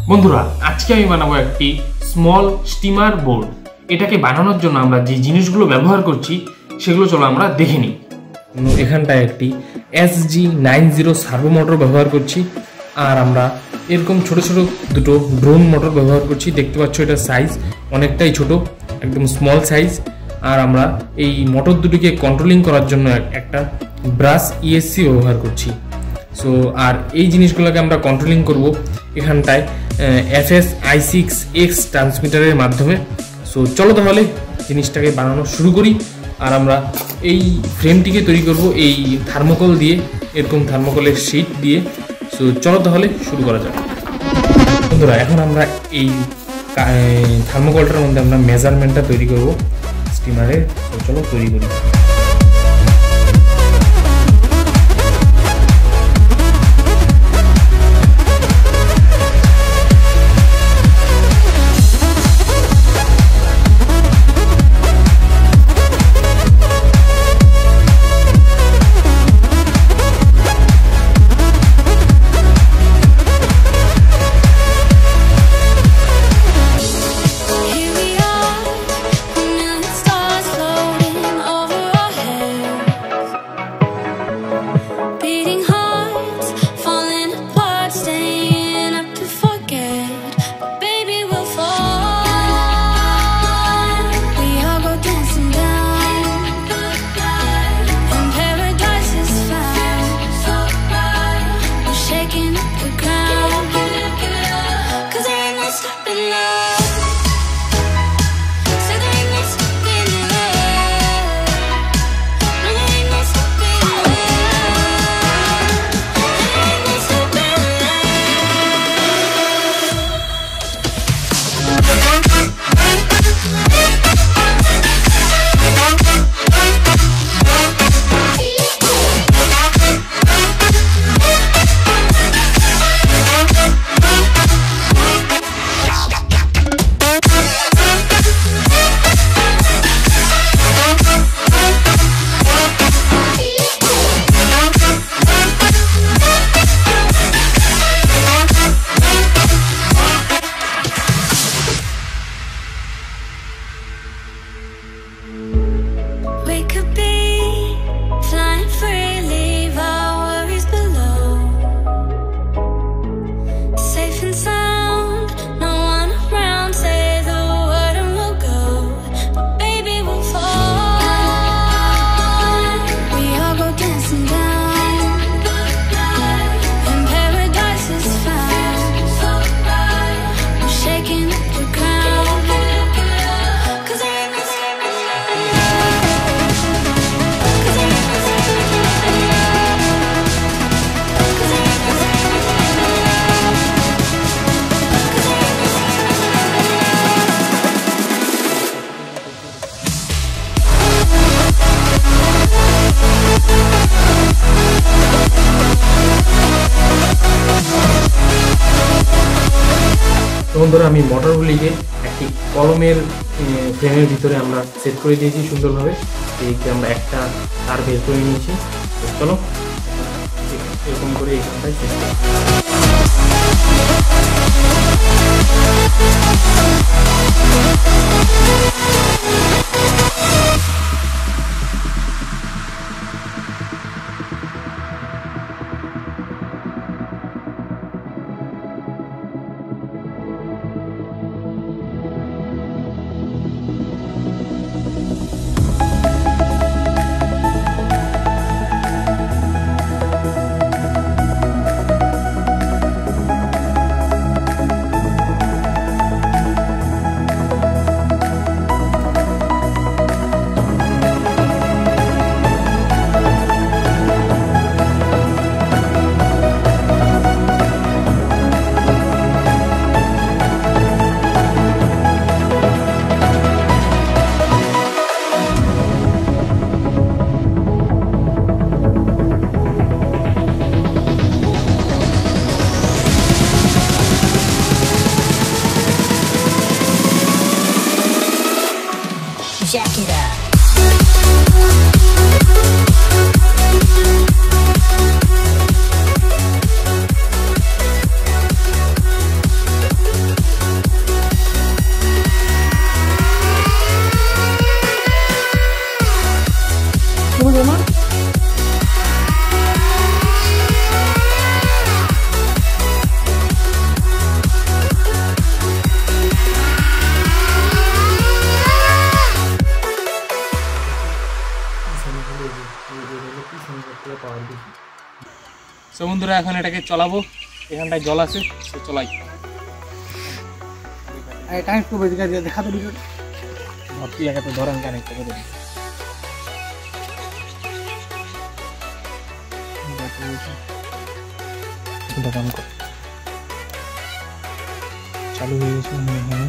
বন্ধুরা আজকে আমি বানাবো একটি স্মল স্টিমার বোর্ড। এটাকে বানানোর জন্য আমরা যে জিনিসগুলো ব্যবহার করছি সেগুলো চলো আমরা দেখে নিই। এখানটায় একটি SG90 সার্ভো মোটর ব্যবহার করছি, আর আমরা এরকম ছোট ছোট দুটো ড্রোন মোটর ব্যবহার করছি। দেখতে পাচ্ছ এটা সাইজ অনেকটাই ছোট, একদম স্মল সাইজ। আর আমরা এই মোটর দুটিকে কন্ট্রোলিং করার জন্য একটা ব্রাশ ESC ব্যবহার করছি। সো আর এই জিনিসগুলোকে আমরা কন্ট্রোলিং করব এখানটায় FS-I6X ট্রান্সমিটারের মাধ্যমে। সো চলো তাহলে জিনিসটাকে বানানো শুরু করি। আর আমরা এই ফ্রেমটিকে তৈরি করব এই থার্মোকল দিয়ে, এরকম থার্মোকলের শীট দিয়ে। সো চলো তাহলে শুরু করা যাক। বন্ধুরা এখন আমরা এই থার্মোকলটার মধ্যে আমরা মেজারমেন্টটা তৈরি করব স্টিমারের। তো চলো তৈরি করি। বন্ধুরা আমি মোটরগুলিকে একটি কলমের ফ্রেমের ভিতরে আমরা সেট করে দিয়েছি সুন্দরভাবে। এইকে আমরা একটা তার বের করে নিয়েছি। চলো এরকম করে এইখানটায় সেট করি। Jack it up. সো বন্ধুরা এখন এটাকে চলাবো, এখানটায় জল আছে, সো চলাই। কানেক্ট করবো, দেখা তো ভিডিওটা ভাবছি এত ধরেন কানেক্ট করে দেবেন। দোকান কর চালু হয়ে গেছে এখানে।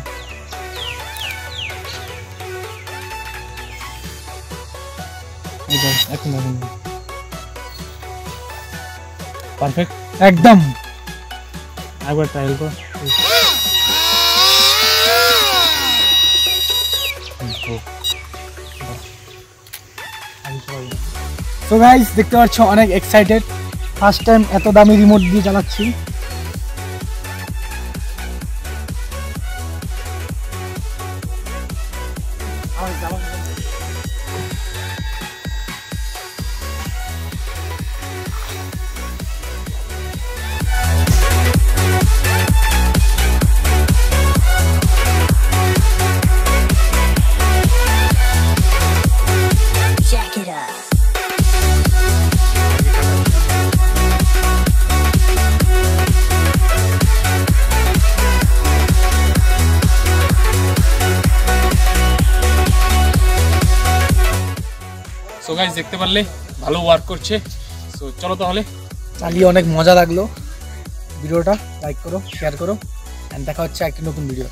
এখন পারফেক্ট একদম। একবার ট্রায়াল কর। তো গাইস দেখতে পাচ্ছ অনেক এক্সাইটেড, ফার্স্ট টাইম এত দামি রিমোট দিয়ে চালাচ্ছি। Jack it up. So guys দেখতে পারলে ভালো ওয়ার্ক করছে। সো চলো তাহলে, চালিয়ে অনেক মজা লাগলো। ভিডিওটা লাইক করো, শেয়ার করো, এন্ড দেখা হচ্ছে একটা নতুন ভিডিও।